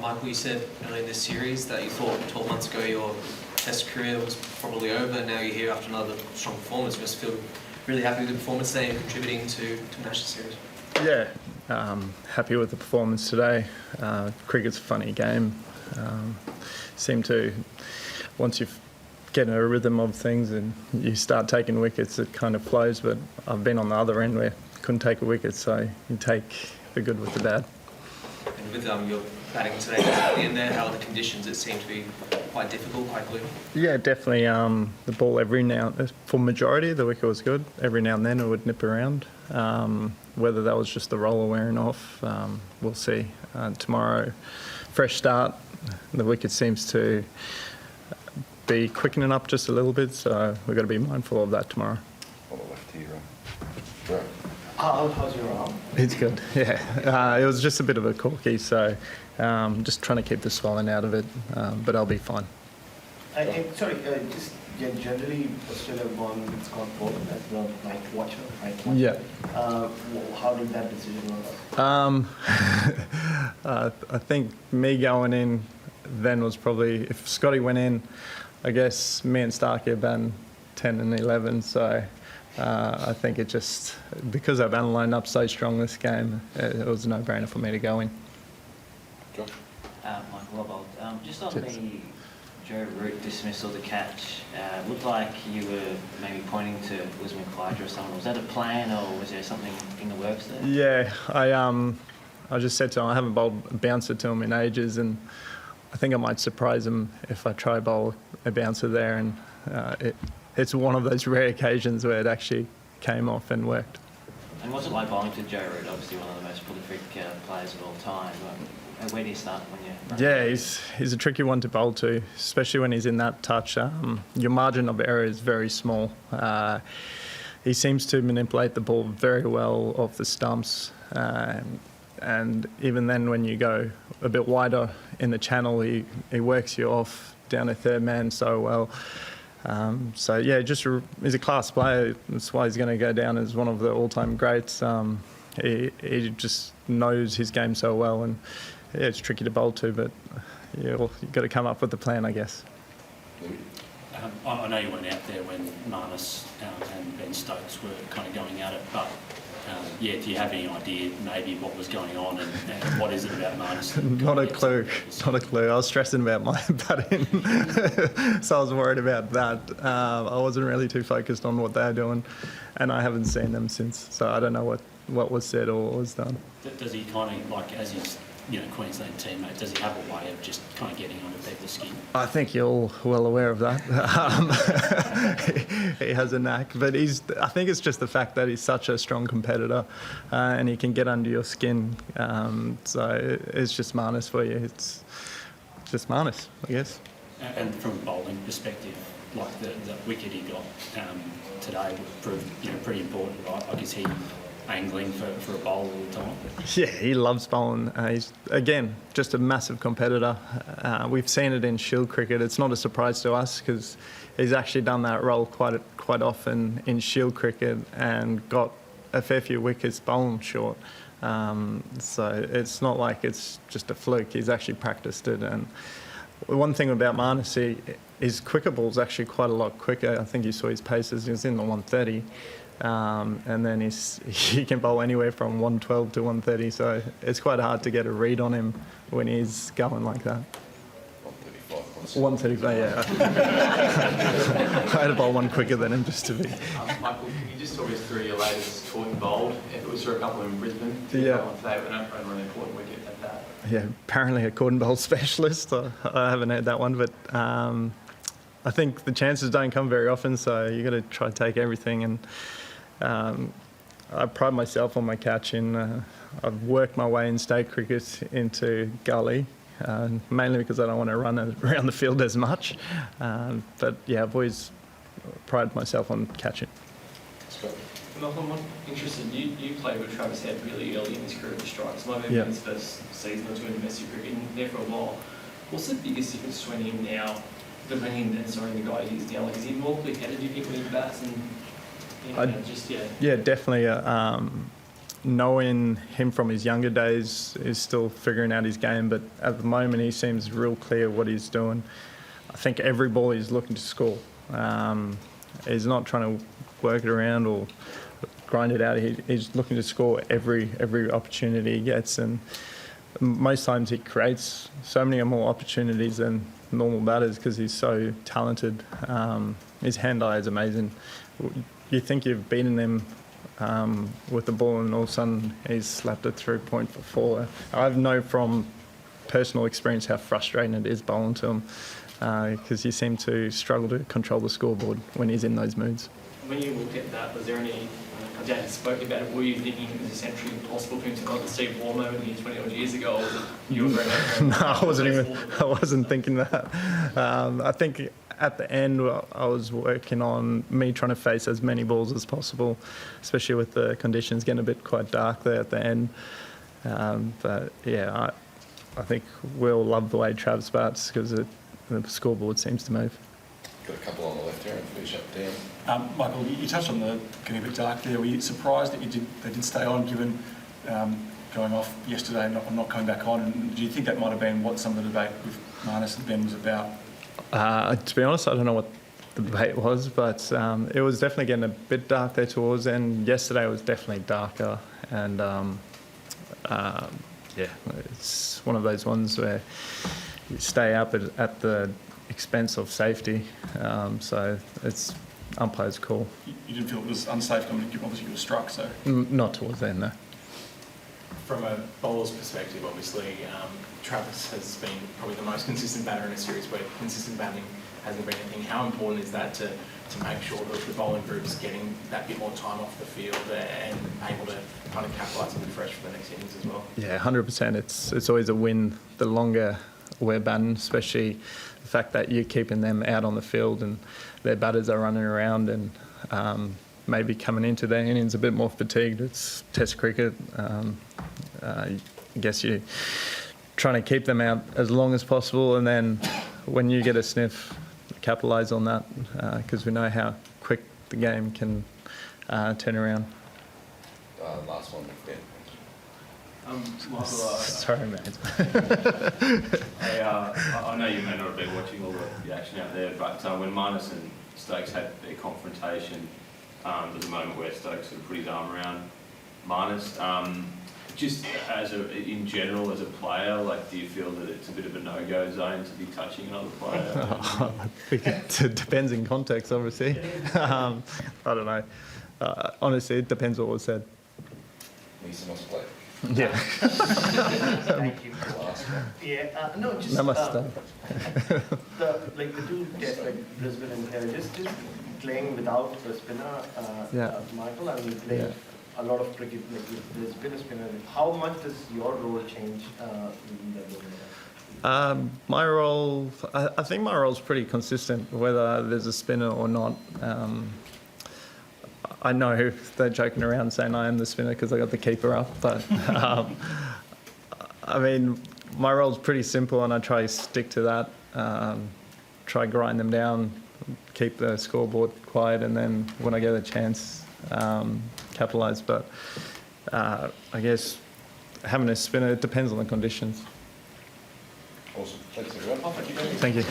Michael, you said earlier in this series that you thought 12 months ago your Test career was probably over, and now you're here after another strong performance. You must feel really happy with the performance today and contributing to National Series. Yeah, happy with the performance today. Cricket's a funny game. Seem to, once you get in a rhythm of things and you start taking wickets, it kind of flows. But I've been on the other end where I couldn't take a wicket, so you take the good with the bad. And with your batting today at the end there, how are the conditions? It seemed to be quite difficult, quite gloomy. Yeah, definitely. The ball every now, for majority, the wicket was good. Every now and then it would nip around. Whether that was just the roller wearing off, we'll see. Tomorrow, fresh start. The wicket seems to be quickening up just a little bit, so we've got to be mindful of that tomorrow. On the left here, right? How's your arm? It's good, yeah. It was just a bit of a corky, so just trying to keep the swelling out of it, but I'll be fine. Generally, Australia have gone with Scott Boland as the night watcher. Yeah. How did that decision work? I think me going in then was probably, if Scotty went in, I guess me and Starkey have been 10 and 11, so I think it just, because I've been lined up so strong this game, it was a no-brainer for me to go in. Josh? Michael Robbold, just on Cheers. the Joe Root dismissal, the catch, looked like you were maybe pointing to Usman Khawaja or someone. Was that a plan, or was there something in the works there? Yeah, I just said to him, I haven't bowled a bouncer to him in ages, and I think I might surprise him if I try bowl a bouncer there, and it's one of those rare occasions where it actually came off and worked. And what's it like bowling to Joe Root, obviously one of the most prolific players of all time? Where do you start when you're... Yeah, he's a tricky one to bowl to, especially when he's in that touch. Your margin of error is very small. He seems to manipulate the ball very well off the stumps. And even then, when you go a bit wider in the channel, he works you off down a third man so well. So yeah, he's a class player. That's why he's going to go down as one of the all-time greats. He just knows his game so well, and yeah, it's tricky to bowl to, but you've got to come up with a plan, I guess. I know you weren't out there when Marnus and Ben Stokes were kind of going at it, but do you have any idea maybe what was going on and what is it about Marnus? Not a clue. I was stressing about my batting, so I was worried about that. I wasn't really too focused on what they were doing, and I haven't seen them since, so I don't know what was said or what was done. Does he kind of, like, as his Queensland teammate, does he have a way of just kind of getting under people's skin? I think you're all well aware of that. He has a knack, but I think it's just the fact that he's such a strong competitor and he can get under your skin. So it's just Marnus for you. It's just Marnus, I guess. And from a bowling perspective, like the wicket he got today proved pretty important, right? Like, is he angling for a bowl all the time? Yeah, he loves bowling. He's, again, just a massive competitor. We've seen it in Shield cricket. It's not a surprise to us because he's actually done that role quite often in Shield cricket and got a fair few wickets bowling short. So it's not like it's just a fluke. He's actually practiced it. And one thing about Marnus, his quicker ball's actually quite a lot quicker. I think you saw his paces. He was in the 130. And then he can bowl anywhere from 112 to 130, so it's quite hard to get a read on him when he's going like that. 135, yeah. I had to bowl one quicker than him just to be. Michael, can you just talk us through your latest caught and bowled? It was for a couple in Brisbane. Yeah. Today, but not really important wicket at that. Yeah, apparently a caught and bowled specialist. I haven't heard that one, but I think the chances don't come very often, so you got to try to take everything. And I pride myself on my catching. I've worked my way in state cricket into gully, mainly because I don't want to run around the field as much. But yeah, I've always prided myself on catching. Malcolm, I'm interested. You played with Travis Head really early in his career at the Strikes. Might have been his first season or two in domestic cricket, and there for a while. What's the biggest difference between him now, the guy he's now? Like, is he more clear-headed, do you think, when he bats? And definitely. knowing him from his younger days, is still figuring out his game, but at the moment he seems real clear what he's doing. I think every ball he's looking to score. He's not trying to work it around or grind it out. He's looking to score every opportunity he gets, and most times he creates so many more opportunities than normal batters because he's so talented. His hand-eye is amazing. You think you've beaten him with the ball, and all of a sudden he's slapped it through point for four. I know from personal experience how frustrating it is bowling to him because he seems to struggle to control the scoreboard when he's in those moods. When you look at that, was there any, Dan spoke about it, were you thinking it was essentially impossible for him to not the Steve Waugh moment here 20 odd years ago, or was it you were very No, I wasn't thinking that. I think at the end I was working on me trying to face as many balls as possible, especially with the conditions getting a bit quite dark there at the end. But yeah, I think we'll love the way Trav bats because the scoreboard seems to move. Got a couple on the left here and finish up down. Michael, you touched on the getting a bit dark there. Were you surprised that they did stay on, given going off yesterday and not coming back on? And do you think that might have been what some of the debate with Marnus and Ben was about? To be honest, I don't know what the debate was, but it was definitely getting a bit dark there towards the end. Yesterday was definitely darker, and yeah, it's one of those ones where you stay up at the expense of safety. So it's umpire's call. You didn't feel it was unsafe? I mean, obviously you were struck, so... Not towards the end, no. From a bowler's perspective, obviously, Travis has been probably the most consistent batter in a series where consistent batting hasn't been a thing. How important is that to make sure that the bowling group's getting that bit more time off the field and able to kind of capitalise and be fresh for the next innings as well? Yeah, 100%. It's always a win the longer we're batting, especially the fact that you're keeping them out on the field and their batters are running around and maybe coming into their innings a bit more fatigued. It's Test cricket. I guess you're trying to keep them out as long as possible, and then when you get a sniff, capitalise on that because we know how quick the game can turn around. Last one, yeah. Michael, Sorry, mate. I know you may not have been watching all the action out there, but when Marnus and Stokes had their confrontation, there was a moment where Stokes sort of put his arm around Marnus. Just in general, as a player, like, do you feel that it's a bit of a no-go zone to be touching another player? I think it depends in context, obviously. I don't know. Honestly, it depends what was said. Neser must play. Yeah. Thank you. Last one. Yeah, no, just Namaste. the two tests like Brisbane and here, just playing without the spinner, Michael, and playing a lot of cricket like with the spinner. How much does your role change in the game? My role, I think my role is pretty consistent, whether there's a spinner or not. I know they're joking around saying I am the spinner because I got the keeper up, but I mean, my role's pretty simple and I try to stick to that, try grind them down, keep the scoreboard quiet, and then when I get a chance, capitalise. But I guess having a spinner, it depends on the conditions. Awesome. Thanks, everyone. Thank you.